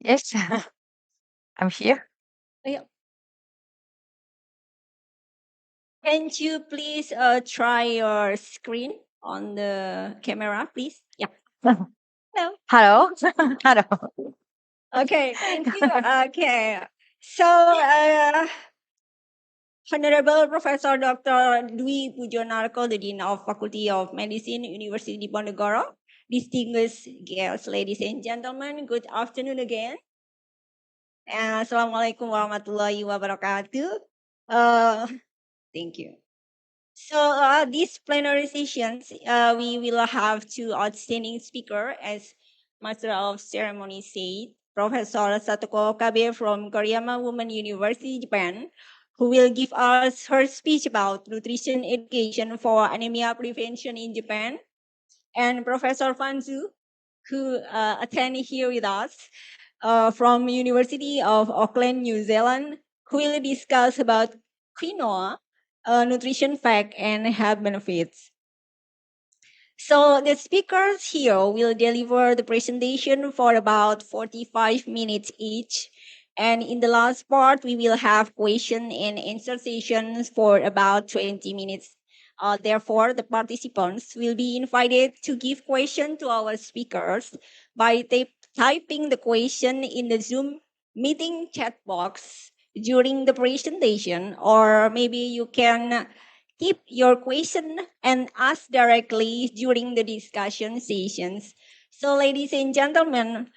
Yes, I'm here. Yeah. Can you please try your screen on the camera, please? Yeah. No. Hello. Hello. Okay. Thank you. Okay. So, Honorable Professor Dr. Dwi Pujonarko, the Dean of Faculty of Medicine, University Diponegoro, distinguished guests, ladies and gentlemen, good afternoon again. Assalamualaikum warahmatullahi wabarakatuh. Uh, thank you. So these plenary sessions, we will have two outstanding speakers, as Master of Ceremony said, Professor Satoko Okabe from Koriyama Women University, Japan, who will give us her speech about nutrition education for anemia prevention in Japan, and Professor Fanzu, who attended here with us from University of Auckland, New Zealand, who will discuss about quinoa, nutrition fact and health benefits. So the speakers here will deliver the presentation for about 45 minutes each. And in the last part, we will have question and answer sessions for about 20 minutes. Therefore, the participants will be invited to give question to our speakers by typing the question in the Zoom meeting chat box during the presentation, or maybe you can keep your question and ask directly during the discussion sessions. So, ladies and gentlemen,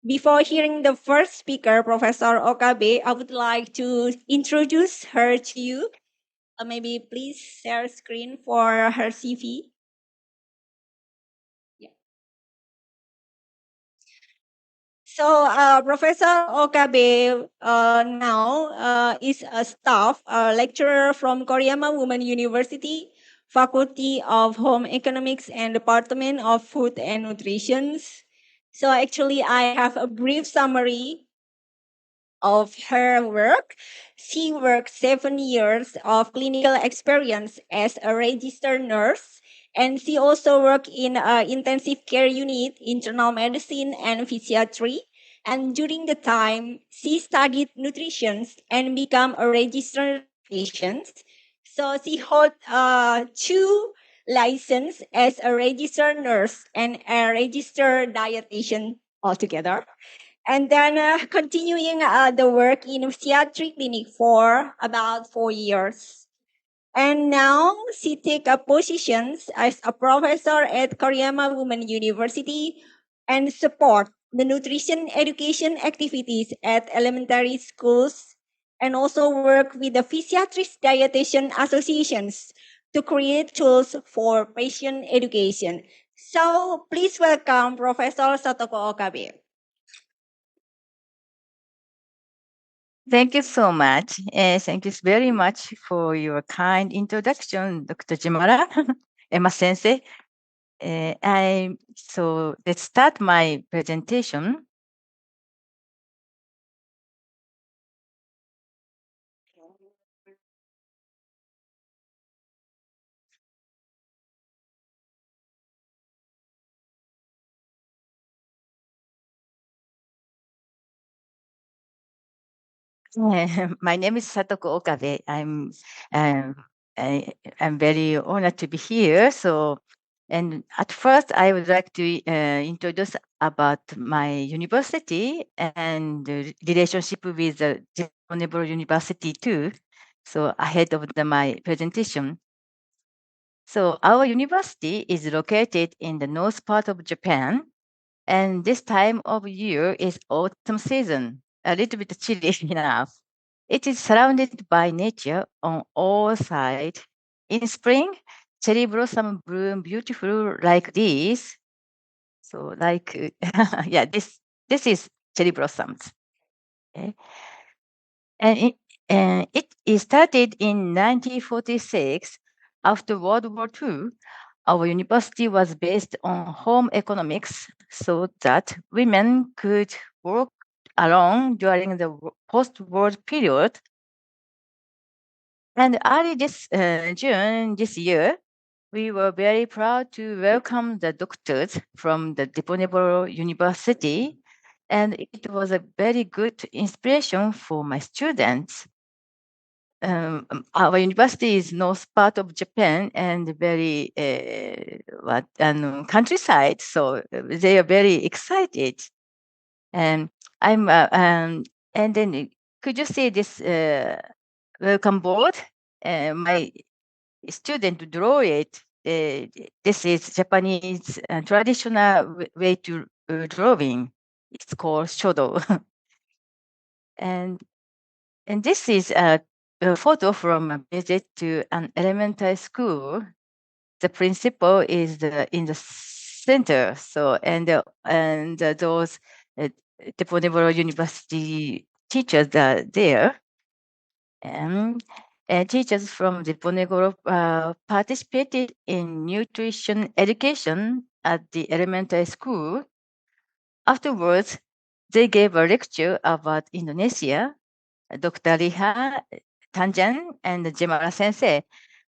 before hearing the first speaker, Professor Okabe, I would like to introduce her to you. Maybe please share screen for her CV. Yeah. So, Professor Okabe now is a staff lecturer from Koriyama Women University, Faculty of Home Economics and Department of Food and Nutrition. So, actually, I have a brief summary of her work. She worked 7 years of clinical experience as a registered nurse, and she also worked in intensive care unit, internal medicine, and physiatry. And during the time, she studied nutrition and became a registered patient. So she holds two license as a registered nurse and a registered dietitian altogether. And then continuing the work in physiatry clinic for about 4 years. And now she take up positions as a professor at Koriyama Women University and support the nutrition education activities at elementary schools, and also work with the physiatrist dietitian associations to create tools for patient education. So please welcome Professor Satoko Okabe. Thank you so much. Thank you very much for your kind introduction, Dr. Jimara, Emma Sensei. So let's start my presentation. My name is Satoko Okabe. Um, I'm very honored to be here. So, and at first, I would like to introduce about my university and the relationship with the Japanese University too. So, ahead of my presentation. So, our university is located in the north part of Japan, and this time of year is autumn season, a little bit chilly enough. It is surrounded by nature on all sides. In spring, cherry blossom bloom beautiful like this. So like, yeah, this is cherry blossoms. Okay. And it started in 1946 after World War II. Our university was based on home economics so that women could work alone during the post-war period. And early this June this year, we were very proud to welcome the doctors from the Diponegoro University and it was a very good inspiration for my students. Our university is north part of Japan and very countryside, so they are very excited. And I'm and then could you see this welcome board? My student draw it. This is Japanese traditional way to drawing. It's called shodo. and and this is a photo from a visit to an elementary school. The principal is in the center. So those uh, Deponeboro University teachers are there. And teachers from Deponegoro participated in nutrition education at the elementary school. Afterwards, they gave a lecture about Indonesia. Dr. Liha, Tanjan, and Jemara Sensei.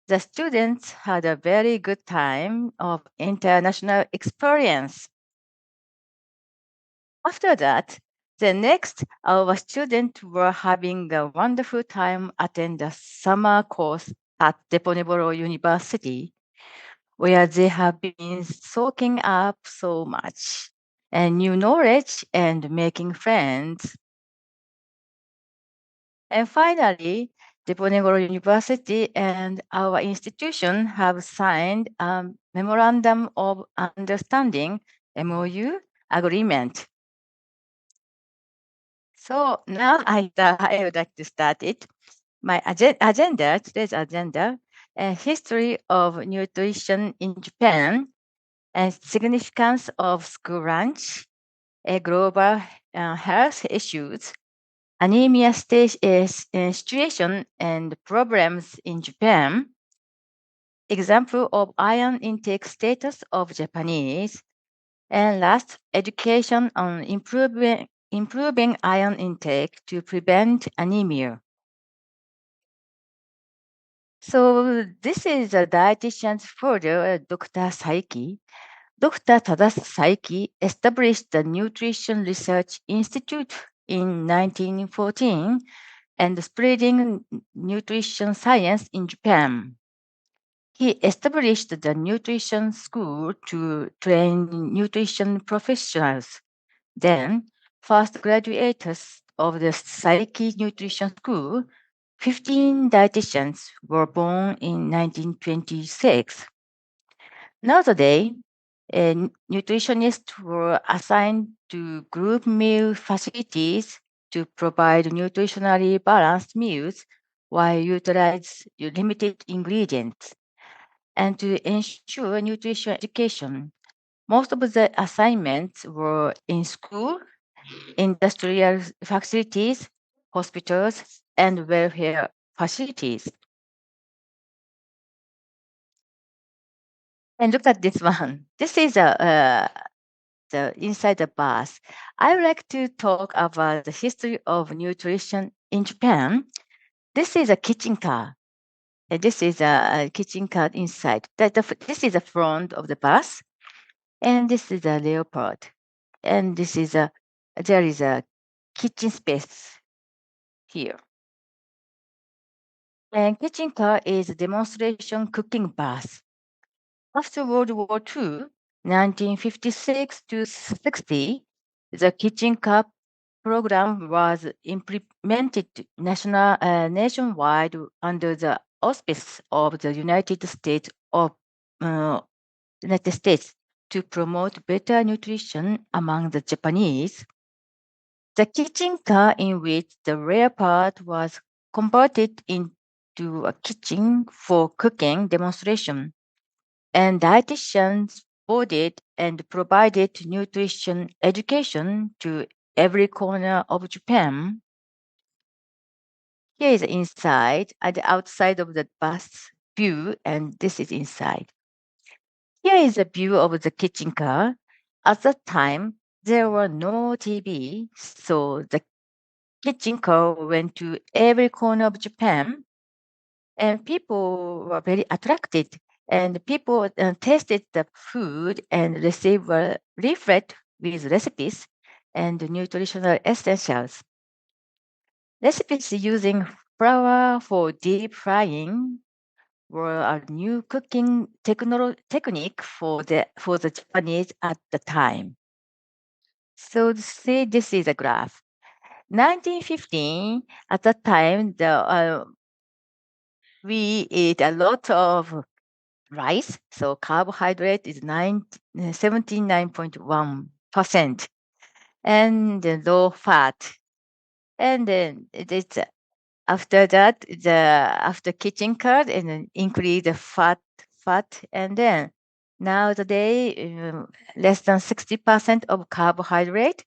The students had a very good time of international experience. After that, the next, our students were having a wonderful time attend the summer course at Deponeboro University, where they have been soaking up so much and new knowledge and making friends. And finally, Deponegoro University and our institution have signed a Memorandum of Understanding MOU agreement. So now I would like to start it. My agenda, today's agenda, history of nutrition in Japan and significance of school lunch, global health issues, anemia situation and problems in Japan, example of iron intake status of Japanese, and last, education on improving iron intake to prevent anemia. So this is a dietitian's folder, Dr. Saiki. Dr. Tadasu Saiki established the Nutrition Research Institute in 1914 and spreading nutrition science in Japan. He established the nutrition school to train nutrition professionals. Then, first graduates of the Saiki Nutrition School, 15 dietitians were born in 1926. Nowadays, nutritionists were assigned to group meal facilities to provide nutritionally balanced meals while utilize limited ingredients and to ensure nutrition education. Most of the assignments were in school, industrial facilities, hospitals, and welfare facilities. And look at this one. This is the inside the bus. I would like to talk about the history of nutrition in Japan. This is a kitchen car. And this is a kitchen car inside. This is the front of the bus, and this is a leopard. And there is a kitchen space here. And kitchen car is a demonstration cooking bus. After World War II, 1956 to 60, the kitchen car program was implemented nationwide under the auspice of the United States to promote better nutrition among the Japanese. The kitchen car in which the rear part was converted into a kitchen for cooking demonstration, and dietitians boarded and provided nutrition education to every corner of Japan. Here is inside, at the outside of the bus view, and this is inside. Here is a view of the kitchen car. At that time, there were no TV, so the kitchen car went to every corner of Japan, and people were very attracted. And people tasted the food and received a leaflet with recipes, and nutritional essentials. Recipes using flour for deep frying were a new cooking technique for the Japanese at the time. So see, this is a graph. 1915, at that time, we eat a lot of rice, so carbohydrate is 79.1%, and low fat. And then it's after that, after kitchen cut and then increase the fat, and then now today less than 60% of carbohydrate,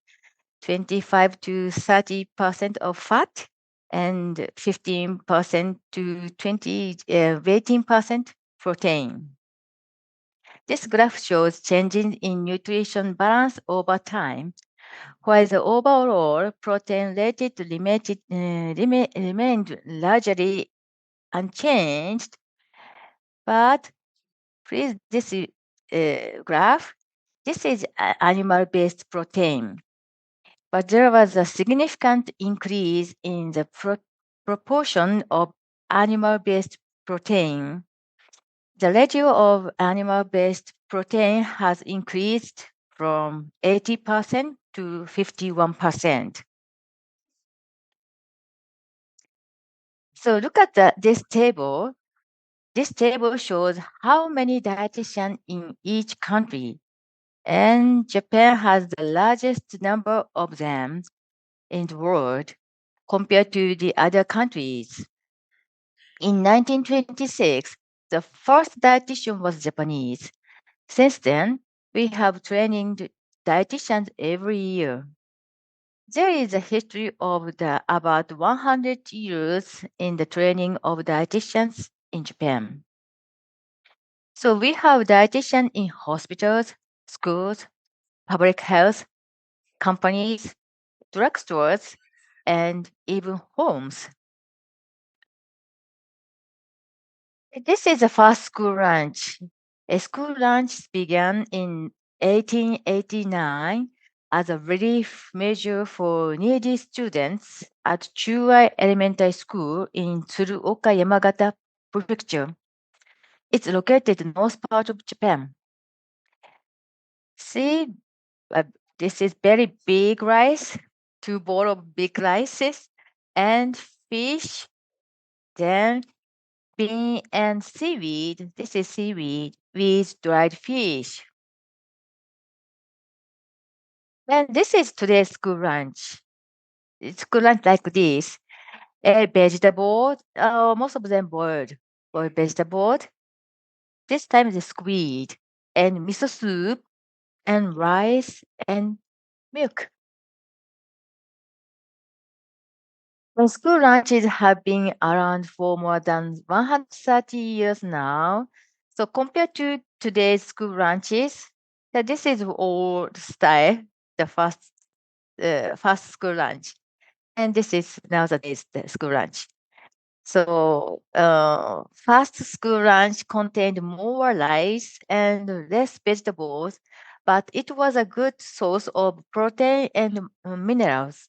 25 to 30% of fat, and 15% to 18% protein. This graph shows changes in nutrition balance over time, while the overall protein related remained largely unchanged. But please, this graph, this is animal-based protein. But there was a significant increase in the proportion of animal-based protein. The ratio of animal-based protein has increased from 80% to 51%. So look at this table. This table shows how many dietitians in each country, and Japan has the largest number of them in the world compared to the other countries. In 1926, the first dietitian was Japanese. Since then, we have trained dietitians every year. There is a history of about 100 years in the training of dietitians in Japan. So we have dietitians in hospitals, schools, public health, companies, drugstores, and even homes. This is a fast school lunch. A school lunch began in 1889 as a relief measure for needy students at Chuai Elementary School in Tsuruoka, Yamagata Prefecture. It's located in the north part of Japan. See, uh, this is very big rice, 2 bowl of big rices, and fish, then bean and seaweed. This is seaweed with dried fish. And this is today's school lunch. It's school lunch like this. A vegetable, most of them boiled vegetable. This time is squid and miso soup and rice and milk. The school lunches have been around for more than 130 years now. So compared to today's school lunches, this is old style, the first school lunch. And this is nowadays the school lunch. So fast school lunch contained more rice and less vegetables, but it was a good source of protein and minerals.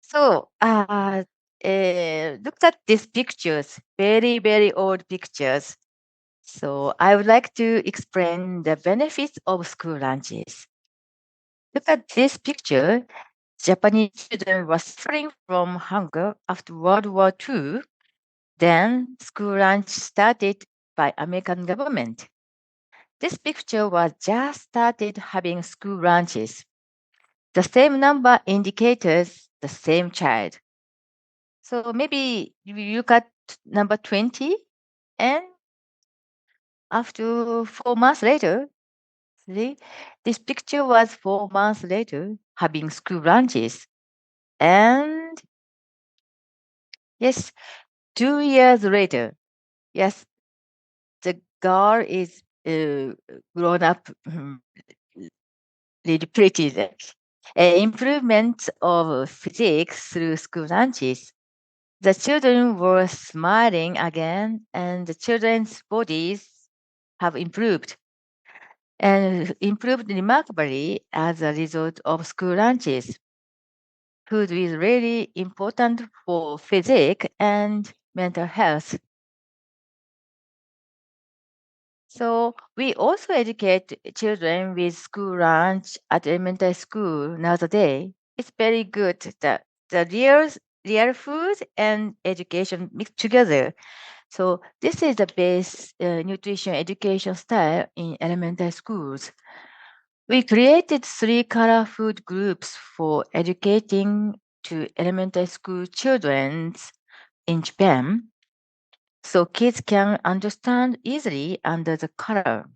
So look at these pictures, very, very old pictures. So I would like to explain the benefits of school lunches. Look at this picture. Japanese children were suffering from hunger after World War II. Then school lunch started by American government. This picture was just started having school lunches. The same number indicators the same child. So maybe you look at number 20, and after 4 months later, see, this picture was 4 months later having school lunches. And yes, 2 years later, yes, the girl is grown up really pretty. Improvement of physics through school lunches. The children were smiling again, and the children's bodies have improved. and improved remarkably as a result of school lunches. Food is really important for physics and mental health. So we also educate children with school lunch at elementary school nowadays. It's very good that the real food and education mixed together. So this is the base nutrition education style in elementary schools. We created 3 color food groups for educating to elementary school children in Japan, so kids can understand easily under the color.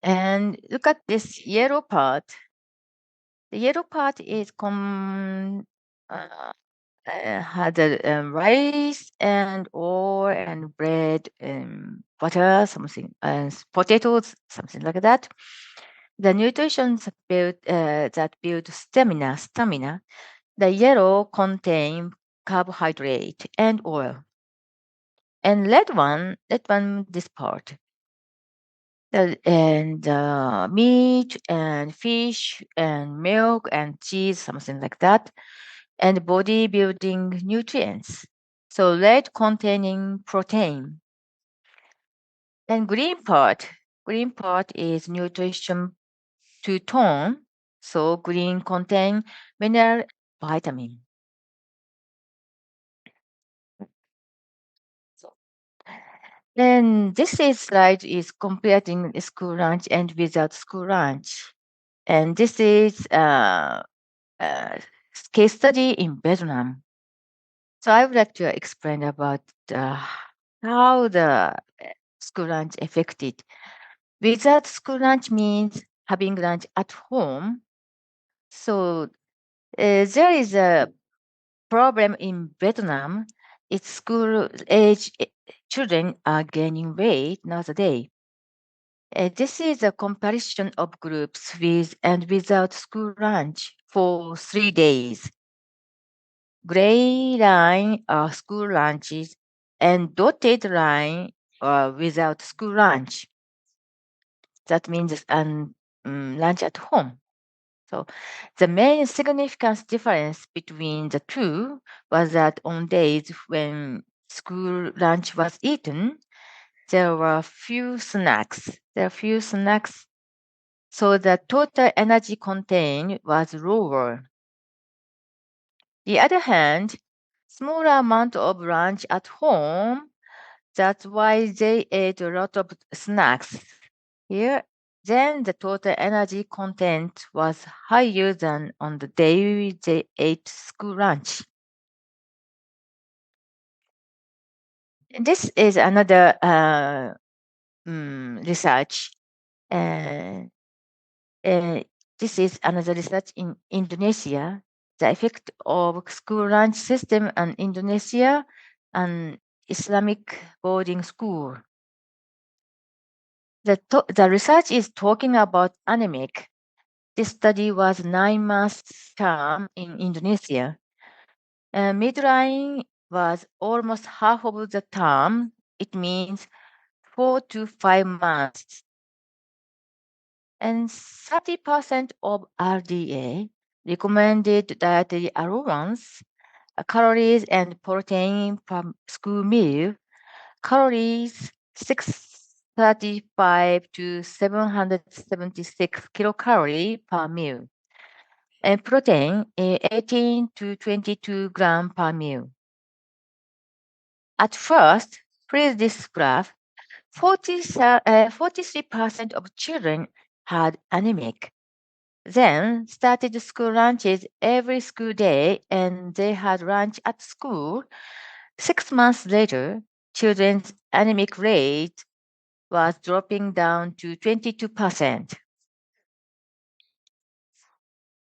And look at this yellow part. The yellow part is had rice and oil and bread and butter, something, and potatoes, something like that. The nutrition that build stamina. The yellow contain carbohydrate and oil, and red one, this part. And meat and fish and milk and cheese, something like that, and bodybuilding nutrients. So red containing protein. And green part is nutrition to tone. So green contain mineral vitamin. So, then this slide is comparing school lunch and without school lunch. And this is case study in Vietnam. So I would like to explain about how the school lunch affected. Without school lunch means having lunch at home. So there is a problem in Vietnam. It's school age children are gaining weight nowadays. This is a comparison of groups with and without school lunch for 3 days. Gray line are school lunches and dotted line are without school lunch. That means lunch at home. So the main significant difference between the two was that on days when school lunch was eaten, there were few snacks. So the total energy contained was lower. The other hand, smaller amount of lunch at home. That's why they ate a lot of snacks. Here, then the total energy content was higher than on the day they ate school lunch. This is another research. Uh, this is another research in Indonesia. The effect of school lunch system in Indonesia and Islamic boarding school. The research is talking about anemic. This study was 9 months term in Indonesia. Midline was almost half of the term. It means 4 to 5 months. And 30% of RDA recommended dietary allowance, calories and protein per school meal. Calories 635 to 776 kilocalorie per meal. And protein 18 to 22 gram per meal. At first, please this graph, 43% of children had anemic. Then started school lunches every school day and they had lunch at school. 6 months later, children's anemic rate was dropping down to 22%.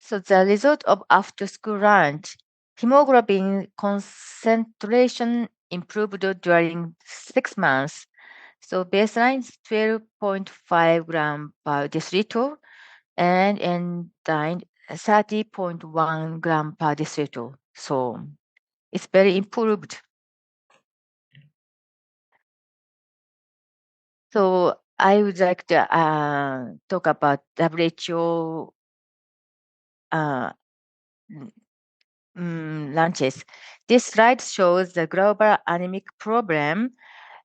So the result of after-school lunch, hemoglobin concentration improved during 6 months. So baseline is 12.5 gram per deciliter and endine 30.1 gram per deciliter. So it's very improved. So I would like to talk about WHO uh, launches. This slide shows the global anemic problem.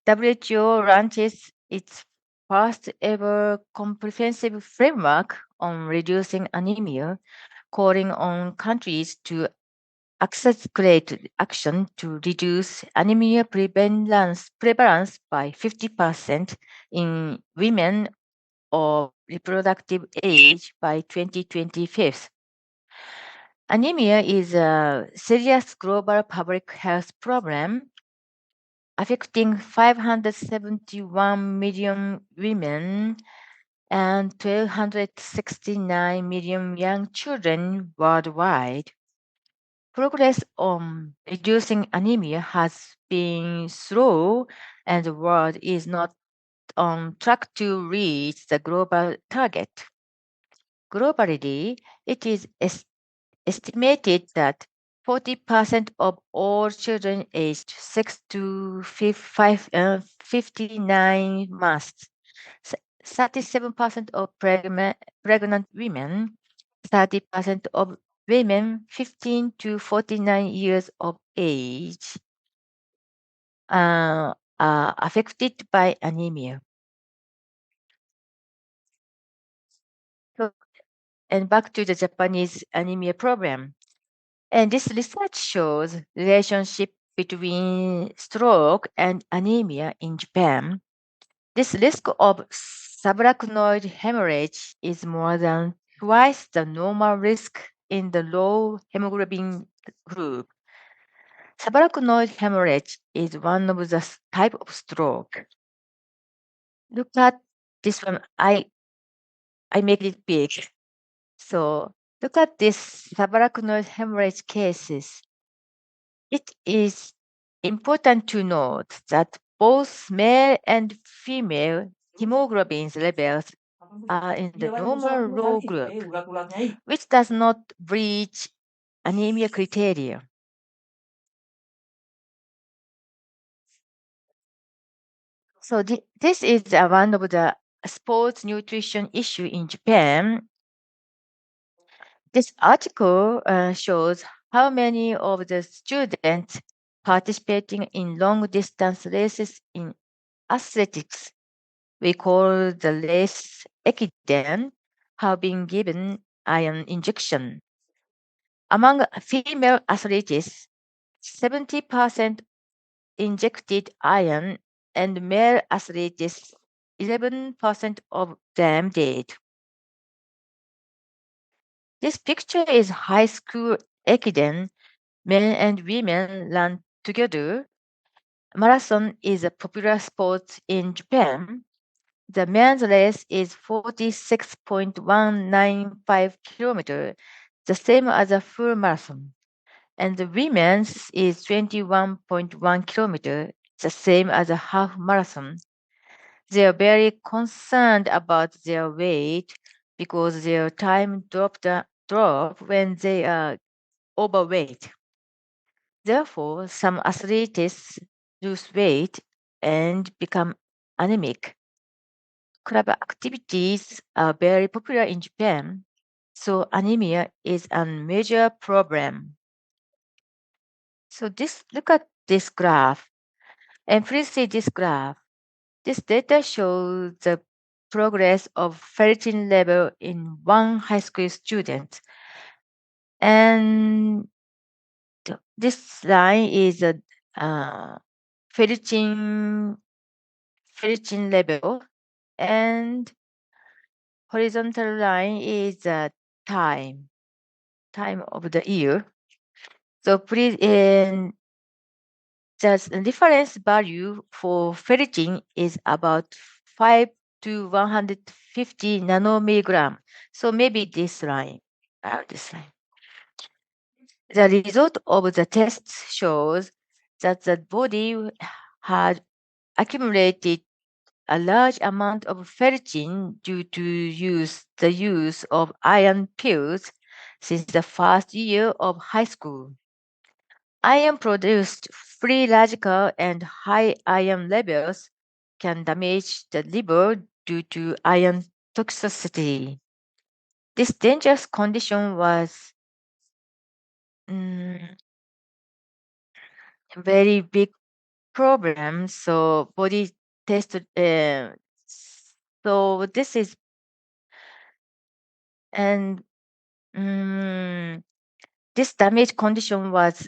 WHO launches its first ever comprehensive framework on reducing anemia, calling on countries to accelerate action to reduce anemia prevalence by 50% in women of reproductive age by 2025. Anemia is a serious global public health problem affecting 571 million women and 1,269 million young children worldwide. Progress on reducing anemia has been slow, and the world is not on track to reach the global target. Globally, it is estimated that 40% of all children aged 6 to 59 months, 37% of pregnant women, 30% of women 15 to 49 years of age are affected by anemia. So, and back to the Japanese anemia problem. And this research shows relationship between stroke and anemia in Japan. This risk of subarachnoid hemorrhage is more than twice the normal risk in the low hemoglobin group. Subarachnoid hemorrhage is one of the type of stroke. Look at this one. I make it big. So look at this subarachnoid hemorrhage cases. It is important to note that both male and female hemoglobin levels are in the normal low group, which does not breach anemia criteria. So this is one of the sports nutrition issue in Japan. This article shows how many of the students participating in long distance races in athletics, we call the race ekiden, have been given iron injection. Among female athletes, 70% injected iron, and male athletes, 11% of them did. This picture is high school ekiden. Men and women run together. Marathon is a popular sport in Japan. The men's race is 46.195 kilometers, the same as a full marathon. And the women's is 21.1 kilometers, the same as a half marathon. They are very concerned about their weight because their time drop when they are overweight. Therefore, some athletes lose weight and become anemic. Club activities are very popular in Japan, so anemia is a major problem. So look at this graph, and please see this graph. This data shows the progress of ferritin level in one high school student. And this line is a ferritin level, and horizontal line is the time of the year. So please, the reference value for ferritin is about 5 to 150 nanomilligram. So maybe this line, this line. The result of the test shows that the body had accumulated a large amount of ferritin due to the use of iron pills since the first year of high school. Iron produced free radical and high iron levels can damage the liver due to iron toxicity. This dangerous condition was very big problem. So body test. So this is and this damage condition was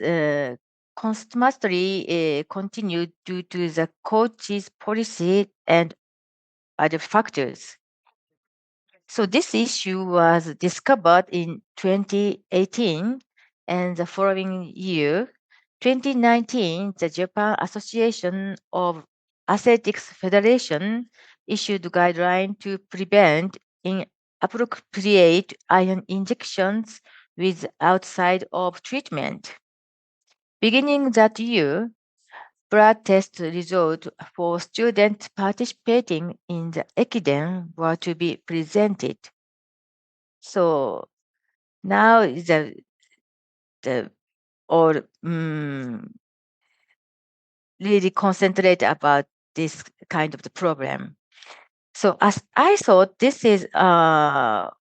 constantly continued due to the coach's policy and other factors. So this issue was discovered in 2018, and the following year, 2019, the Japan Association of Athletics Federation issued guidelines to prevent inappropriate iron injections with outside of treatment. Beginning that year, blood test results for students participating in the ekiden were to be presented. So now is the or really concentrate about this kind of the problem. So as I thought, this is the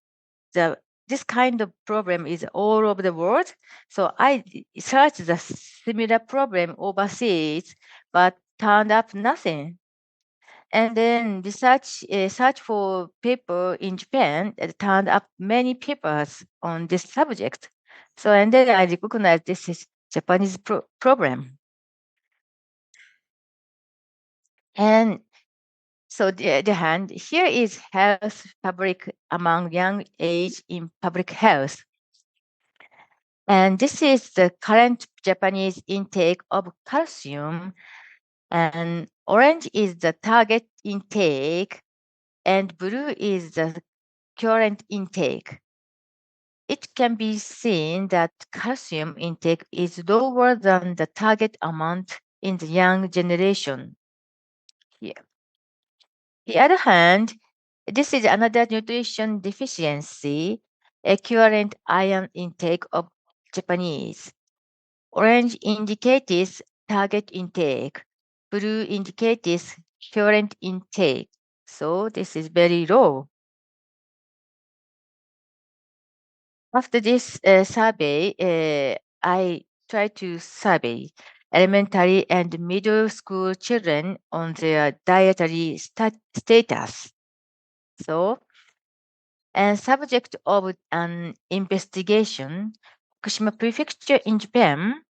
this kind of problem is all over the world. So I searched the similar problem overseas, but turned up nothing. And then search for paper in Japan, it turned up many papers on this subject. So and then I recognized this is Japanese problem. And so the hand here is health public among young age in public health. And this is the current Japanese intake of calcium. And orange is the target intake, and blue is the current intake. It can be seen that calcium intake is lower than the target amount in the young generation. Here. The other hand, this is another nutrition deficiency, equivalent iron intake of Japanese. Orange indicates target intake. Blue indicates current intake. So this is very low. After this survey, I tried to survey elementary and middle school children on their dietary status. So, and subject of an investigation, Fukushima Prefecture in Japan,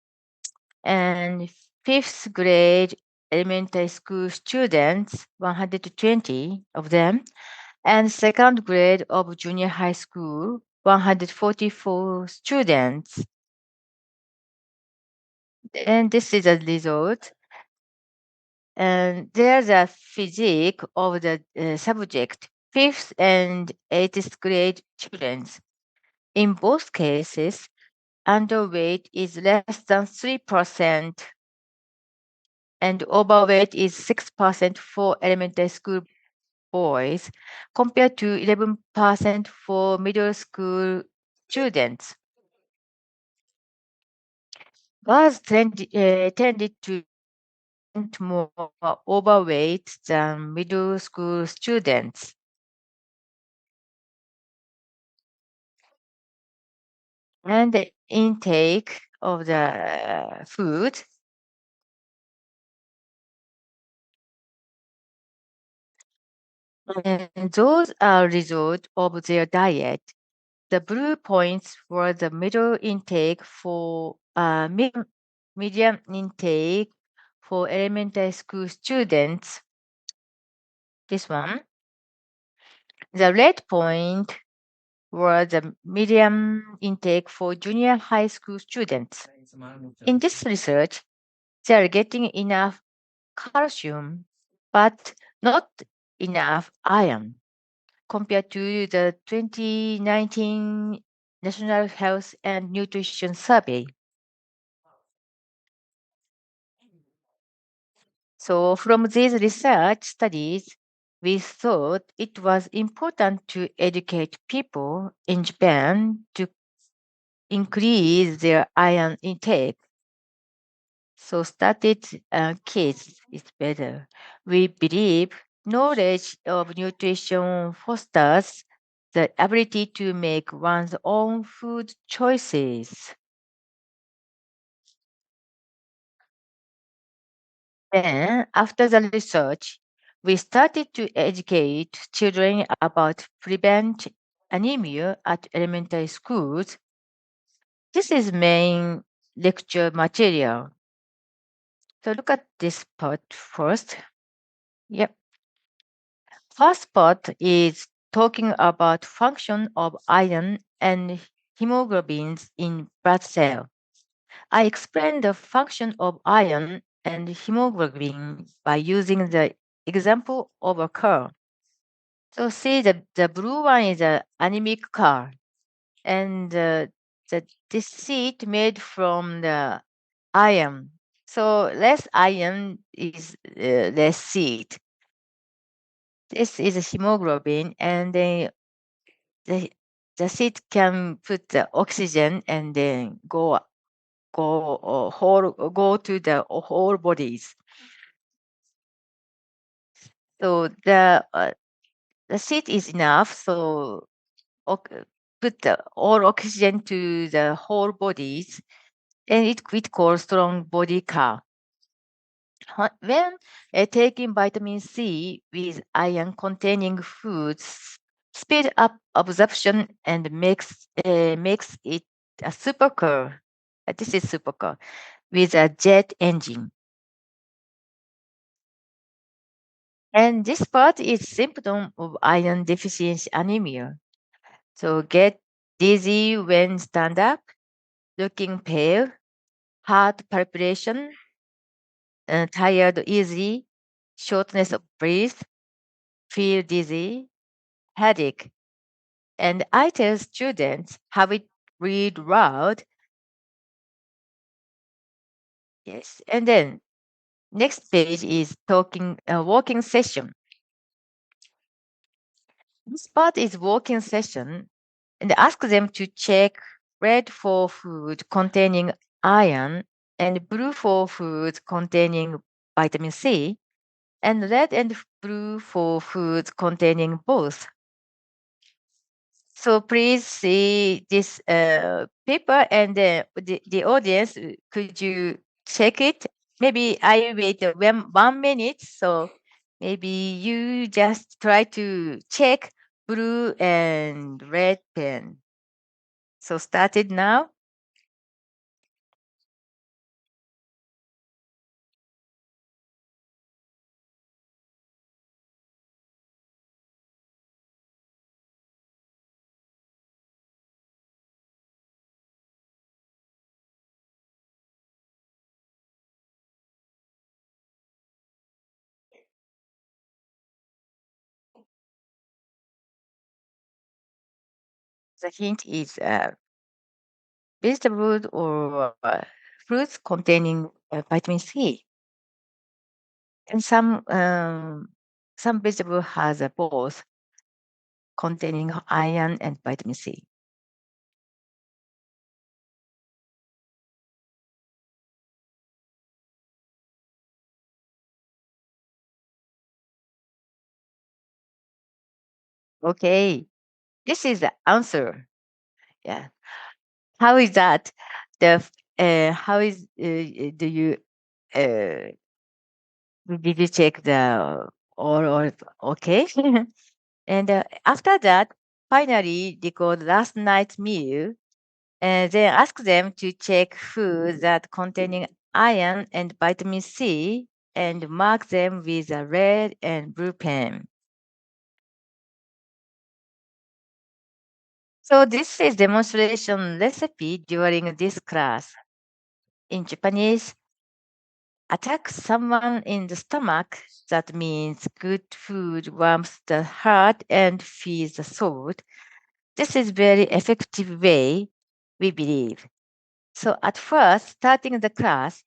and fifth grade elementary school students, 120 of them, and second grade of junior high school, 144 students. And this is a result. And there's a physique of the subject, fifth and eighth grade children. In both cases, underweight is less than 3%, and overweight is 6% for elementary school boys, compared to 11% for middle school students. Girls tended to more overweight than middle school students. And the intake of the food, and those are result of their diet. The blue points were the middle intake for medium intake for elementary school students. This one. The red point were the medium intake for junior high school students. In this research, they are getting enough calcium, but not enough iron compared to the 2019 National Health and Nutrition Survey. So from these research studies, we thought it was important to educate people in Japan to increase their iron intake. So started kids is better. We believe Knowledge of nutrition fosters the ability to make one's own food choices. Then, after the research, we started to educate children about prevent anemia at elementary schools. This is main lecture material. So look at this part first. Yep. First part is talking about function of iron and hemoglobins in blood cell. I explained the function of iron and hemoglobin by using the example of a car. So see the blue one is an anemic car, and this seat made from the iron. So less iron is less seat. This is a hemoglobin, and then the the seat can put the oxygen and then go to the whole bodies. So the seat is enough. So put the all oxygen to the whole bodies, and it calls strong body car. When taking vitamin C with iron containing foods, speed up absorption and makes it a supercar. This is supercar with a jet engine. And this part is symptom of iron deficiency anemia. So get dizzy when stand up, looking pale, heart palpitation, tired easily, shortness of breath, feel dizzy, headache. And I tell students have it read loud. Yes. And then next page is talking walking session. This part is walking session and ask them to check red for food containing iron and blue for foods containing vitamin C and red and blue for foods containing both. So please see this paper and the audience, could you check it? Maybe I wait 1 minute. So maybe you just try to check blue and red pen. So started now. The hint is vegetables or fruits containing vitamin C. And some vegetable has both containing iron and vitamin C. Okay, this is the answer. Yeah. How is that? The how is do you uh, did you check the or okay? And after that, finally record last night's meal and then ask them to check foods that containing iron and vitamin C and mark them with a red and blue pen. So this is demonstration recipe during this class. In Japanese, attack someone in the stomach. That means good food warms the heart and feeds the soul. This is very effective way, we believe. So at first, starting the class,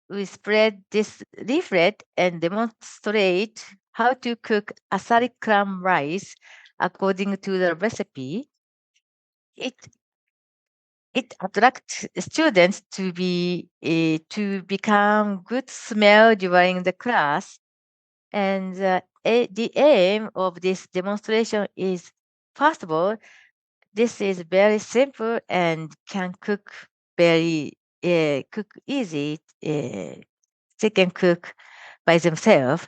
we spread this leaflet and demonstrate how to cook asari clam rice according to the recipe. It it attracts students to become good smell during the class. And the aim of this demonstration is, first of all, this is very simple and can cook very cook easy. They can cook by themselves.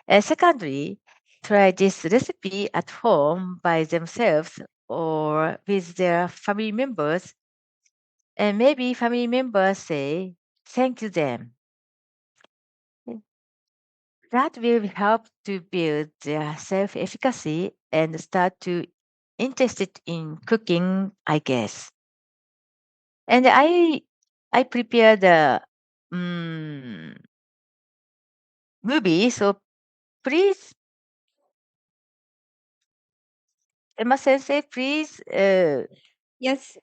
And secondly, try this recipe at home by themselves or with their family members. And maybe family members say, thank you them. That will help to build their self-efficacy and start to interested in cooking, I guess. And I prepared a movie, so please, Emma Sensei, please Yes.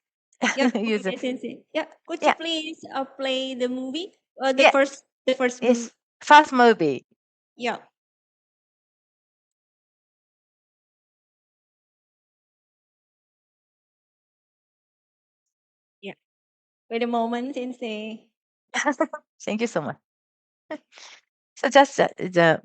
Yep. use Okay, Sensei. Yeah. Could you yeah, please play the movie? yeah, The first movie. yes, first movie. Yeah. Yeah. Wait a moment, Sensei. Thank you so much. So just the